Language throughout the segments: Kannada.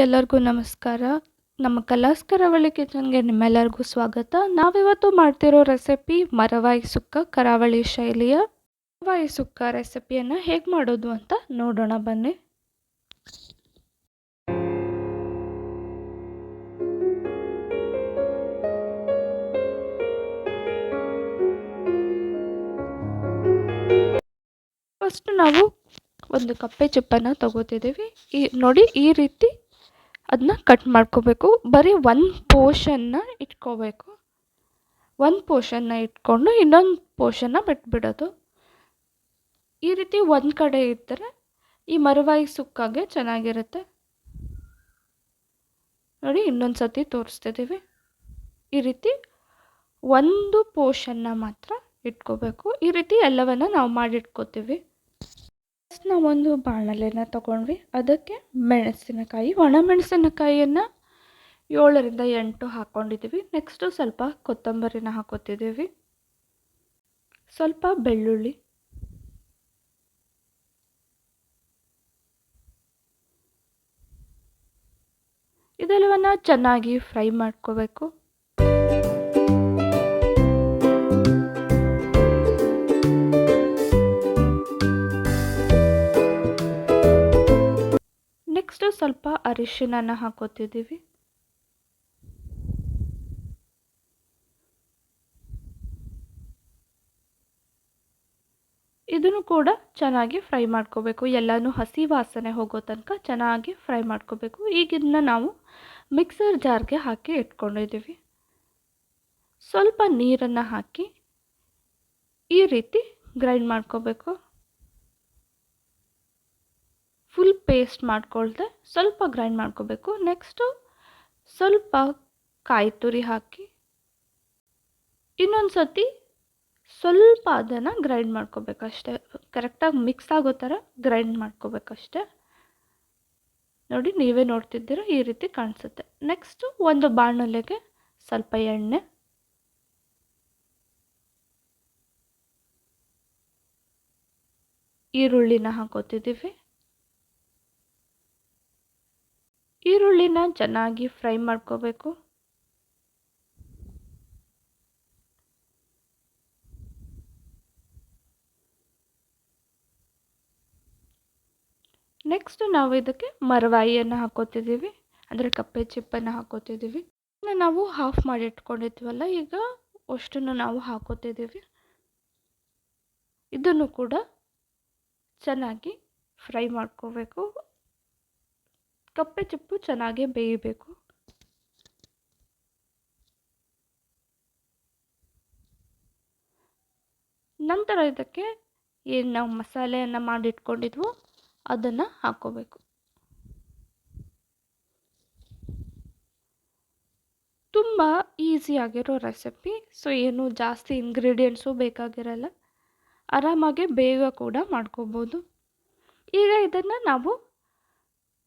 ಎಲ್ಲರಿಗೂ ನಮಸ್ಕಾರ. ನಮ್ಮ ಕಲಾಸ್ ಕರಾವಳಿ ಕಿಚನ್‌ಗೆ ನಿಮ್ಮೆಲ್ಲರಿಗೂ ಸ್ವಾಗತ. ನಾವಿವತ್ತು ಮಾಡ್ತಿರೋ ರೆಸಿಪಿ ಮರವಾಯಿ ಸುಕ್ಕ ಕರಾವಳಿ ಶೈಲಿಯ ಮರವಾಯಿ ಸುಕ್ಕ ರೆಸಿಪಿಯನ್ನು ಹೇಗೆ ಮಾಡೋದು ಅಂತ ನೋಡೋಣ ಬನ್ನಿ. ಫಸ್ಟ್ ನಾವು ಒಂದು ಕಪ್ಪೆ ಚಿಪ್ಪನ್ನು ತಗೋತಿದ್ದೀವಿ. ನೋಡಿ ಈ ರೀತಿ ಅದನ್ನ ಕಟ್ ಮಾಡ್ಕೋಬೇಕು. ಬರೀ ಒಂದು ಪೋರ್ಷನ್ನ ಇಟ್ಕೋಬೇಕು. ಒಂದು ಪೋರ್ಷನ್ನ ಇಟ್ಕೊಂಡು ಇನ್ನೊಂದು ಪೋರ್ಷನ್ನ ಬಿಟ್ಬಿಡೋದು. ಈ ರೀತಿ ಒಂದು ಕಡೆ ಇದ್ದರೆ ಈ ಮರವಾಯಿ ಸುಕ್ಕಾಗೆ ಚೆನ್ನಾಗಿರುತ್ತೆ. ನೋಡಿ ಇನ್ನೊಂದು ಸತಿ ತೋರಿಸ್ತಿದ್ದೀವಿ. ಈ ರೀತಿ ಒಂದು ಪೋರ್ಷನ್ನ ಮಾತ್ರ ಇಟ್ಕೋಬೇಕು. ಈ ರೀತಿ ಎಲ್ಲವನ್ನ ನಾವು ಮಾಡಿಟ್ಕೋತೀವಿ. ಫಸ್ಟ್ ನಾವೊಂದು ಬಾಣಲೆನ ತಗೊಂಡ್ವಿ. ಅದಕ್ಕೆ ಮೆಣಸಿನಕಾಯಿ, ಒಣಮೆಣಸಿನಕಾಯಿಯನ್ನು 7ರಿಂದ 8 ಹಾಕ್ಕೊಂಡಿದ್ದೀವಿ. ನೆಕ್ಸ್ಟು ಸ್ವಲ್ಪ ಕೊತ್ತಂಬರಿನ ಹಾಕೋತಿದ್ದೀವಿ, ಸ್ವಲ್ಪ ಬೆಳ್ಳುಳ್ಳಿ, ಇದೆಲ್ಲವನ್ನು ಚೆನ್ನಾಗಿ ಫ್ರೈ ಮಾಡ್ಕೋಬೇಕು. ನೆಕ್ಸ್ಟು ಸ್ವಲ್ಪ ಅರಿಶಿನ ಹಾಕೋತಿದ್ದೀವಿ. ಇದನ್ನು ಕೂಡ ಚೆನ್ನಾಗಿ ಫ್ರೈ ಮಾಡ್ಕೋಬೇಕು. ಎಲ್ಲನೂ ಹಸಿ ವಾಸನೆ ಹೋಗೋ ತನಕ ಚೆನ್ನಾಗಿ ಫ್ರೈ ಮಾಡ್ಕೋಬೇಕು. ಈಗ ಇದನ್ನ ನಾವು ಮಿಕ್ಸರ್ ಜಾರ್ಗೆ ಹಾಕಿ ಇಟ್ಕೊಂಡಿದ್ದೀವಿ. ಸ್ವಲ್ಪ ನೀರನ್ನು ಹಾಕಿ ಈ ರೀತಿ ಗ್ರೈಂಡ್ ಮಾಡ್ಕೋಬೇಕು. ಫುಲ್ ಪೇಸ್ಟ್ ಮಾಡ್ಕೊಳ್ದೆ ಸ್ವಲ್ಪ ಗ್ರೈಂಡ್ ಮಾಡ್ಕೋಬೇಕು. ನೆಕ್ಸ್ಟು ಸ್ವಲ್ಪ ಕಾಯಿ ತುರಿ ಹಾಕಿ ಇನ್ನೊಂದು ಸತಿ ಸ್ವಲ್ಪ ಅದನ್ನು ಗ್ರೈಂಡ್ ಮಾಡ್ಕೋಬೇಕಷ್ಟೆ. ಕರೆಕ್ಟಾಗಿ ಮಿಕ್ಸ್ ಆಗೋ ಥರ ಗ್ರೈಂಡ್ ಮಾಡ್ಕೋಬೇಕಷ್ಟೆ. ನೋಡಿ ನೀವೇ ನೋಡ್ತಿದ್ದೀರ, ಈ ರೀತಿ ಕಾಣಿಸುತ್ತೆ. ನೆಕ್ಸ್ಟು ಒಂದು ಬಾಣಲೆಗೆ ಸ್ವಲ್ಪ ಎಣ್ಣೆ, ಈರುಳ್ಳಿನ ಹಾಕೋತಿದ್ದೀವಿ. ಈರುಳ್ಳಿನ ಚೆನ್ನಾಗಿ ಫ್ರೈ ಮಾಡ್ಕೋಬೇಕು. ನೆಕ್ಸ್ಟ್ ನಾವು ಇದಕ್ಕೆ ಮರವಾಯಿಯನ್ನು ಹಾಕೋತಿದ್ದೀವಿ, ಅಂದರೆ ಕಪ್ಪೆ ಚಿಪ್ಪನ್ನು ಹಾಕೋತಿದ್ದೀವಿ. ನಾವು ಹಾಫ್ ಮಾಡಿ ಇಟ್ಕೊಂಡಿದ್ವಲ್ಲ, ಈಗ ಅಷ್ಟನ್ನು ನಾವು ಹಾಕೋತಿದ್ದೀವಿ. ಇದನ್ನು ಕೂಡ ಚೆನ್ನಾಗಿ ಫ್ರೈ ಮಾಡ್ಕೋಬೇಕು. ಕಪ್ಪೆ ಚಿಪ್ಪು ಚೆನ್ನಾಗಿ ಬೇಯಬೇಕು. ನಂತರ ಇದಕ್ಕೆ ಏನು ನಾವು ಮಸಾಲೆಯನ್ನು ಮಾಡಿಟ್ಕೊಂಡಿದ್ವೋ ಅದನ್ನು ಹಾಕೋಬೇಕು. ತುಂಬ ಈಸಿಯಾಗಿರೋ ರೆಸಿಪಿ. ಸೊ ಏನು ಜಾಸ್ತಿ ಇಂಗ್ರೀಡಿಯೆಂಟ್ಸು ಬೇಕಾಗಿರಲ್ಲ, ಆರಾಮಾಗಿ ಬೇಗ ಕೂಡ ಮಾಡ್ಕೋಬೋದು. ಈಗ ಇದನ್ನು ನಾವು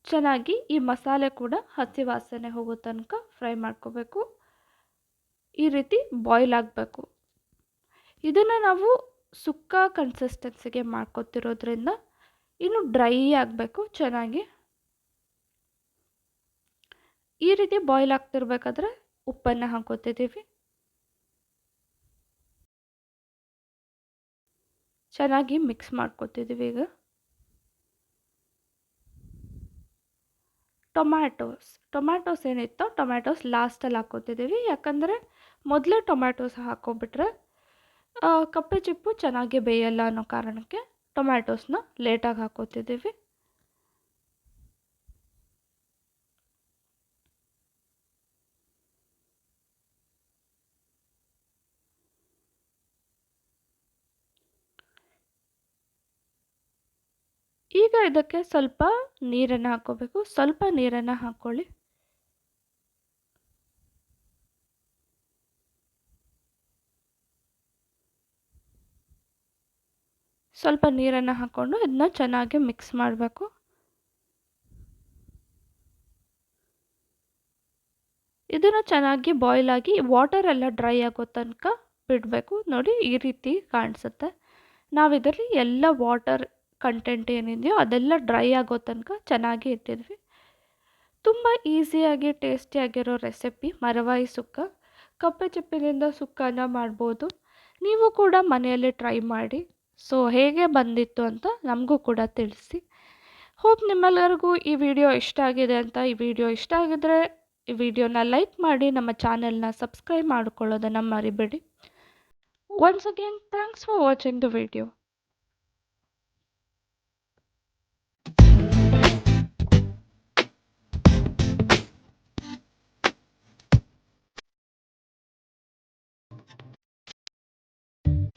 ಚೆನ್ನಾಗಿ ಈ ಮಸಾಲೆ ಕೂಡ ಹಸಿ ವಾಸನೆ ಹೋಗೋ ತನಕ ಫ್ರೈ ಮಾಡ್ಕೋಬೇಕು. ಈ ರೀತಿ ಬಾಯ್ಲ್ ಆಗಬೇಕು. ಇದನ್ನು ನಾವು ಸುಕ್ಕ ಕನ್ಸಿಸ್ಟೆನ್ಸಿಗೆ ಮಾಡ್ಕೊತಿರೋದ್ರಿಂದ ಇನ್ನು ಡ್ರೈ ಆಗಬೇಕು ಚೆನ್ನಾಗಿ. ಈ ರೀತಿ ಬಾಯ್ಲ್ ಆಗ್ತಿರ್ಬೇಕಾದ್ರೆ ಉಪ್ಪನ್ನು ಹಾಕೋತಿದ್ದೀವಿ. ಚೆನ್ನಾಗಿ ಮಿಕ್ಸ್ ಮಾಡ್ಕೊತಿದ್ದೀವಿ. ಈಗ ಟೊಮ್ಯಾಟೋಸ್ ಏನಿತ್ತೋ ಟೊಮ್ಯಾಟೋಸ್ ಲಾಸ್ಟಲ್ಲಿ ಹಾಕೋತಿದ್ದೀವಿ. ಯಾಕಂದರೆ ಮೊದಲೇ ಟೊಮ್ಯಾಟೋಸ್ ಹಾಕೋಬಿಟ್ರೆ ಕಪ್ಪೆ ಚಿಪ್ಪು ಚೆನ್ನಾಗಿ ಬೇಯಲ್ಲ ಅನ್ನೋ ಕಾರಣಕ್ಕೆ ಟೊಮ್ಯಾಟೋಸ್ನ ಲೇಟಾಗಿ ಹಾಕೋತಿದ್ದೀವಿ. ಈಗ ಇದಕ್ಕೆ ಸ್ವಲ್ಪ ನೀರನ್ನು ಹಾಕೋಬೇಕು. ಸ್ವಲ್ಪ ನೀರನ್ನು ಹಾಕ್ಕೊಳ್ಳಿ. ಸ್ವಲ್ಪ ನೀರನ್ನು ಹಾಕ್ಕೊಂಡು ಇದನ್ನ ಚೆನ್ನಾಗಿ ಮಿಕ್ಸ್ ಮಾಡಬೇಕು. ಇದನ್ನು ಚೆನ್ನಾಗಿ ಬಾಯ್ಲ್ ಆಗಿ ವಾಟರ್ ಎಲ್ಲ ಡ್ರೈ ಆಗೋ ತನಕ ಬಿಡಬೇಕು. ನೋಡಿ ಈ ರೀತಿ ಕಾಣಿಸುತ್ತೆ. ನಾವು ಇದರಲ್ಲಿ ಎಲ್ಲ ವಾಟರ್ ಕಂಟೆಂಟ್ ಏನಿದೆಯೋ ಅದೆಲ್ಲ ಡ್ರೈ ಆಗೋ ತನಕ ಚೆನ್ನಾಗಿ ಇಟ್ಟಿದ್ವಿ. ತುಂಬ ಈಸಿಯಾಗಿ ಟೇಸ್ಟಿಯಾಗಿರೋ ರೆಸಿಪಿ ಮರವಾಯಿ ಸುಕ್ಕ. ಕಪ್ಪೆ ಚಿಪ್ಪಿನಿಂದ ಸುಕ್ಕನ ಮಾಡ್ಬೋದು. ನೀವು ಕೂಡ ಮನೆಯಲ್ಲಿ ಟ್ರೈ ಮಾಡಿ. ಸೊ ಹೇಗೆ ಬಂದಿತ್ತು ಅಂತ ನಮಗೂ ಕೂಡ ತಿಳಿಸಿ. ಹೋಪ್ ನಿಮ್ಮೆಲ್ಲರಿಗೂ ಈ ವಿಡಿಯೋ ಇಷ್ಟ ಆಗಿದೆ ಅಂತ. ಈ ವಿಡಿಯೋ ಇಷ್ಟ ಆಗಿದ್ರೆ ಈ ವಿಡಿಯೋನ ಲೈಕ್ ಮಾಡಿ, ನಮ್ಮ ಚಾನೆಲ್ನ ಸಬ್ಸ್ಕ್ರೈಬ್ ಮಾಡ್ಕೊಳ್ಳೋದನ್ನು ಮರಿಬೇಡಿ. Once again thanks for watching the video.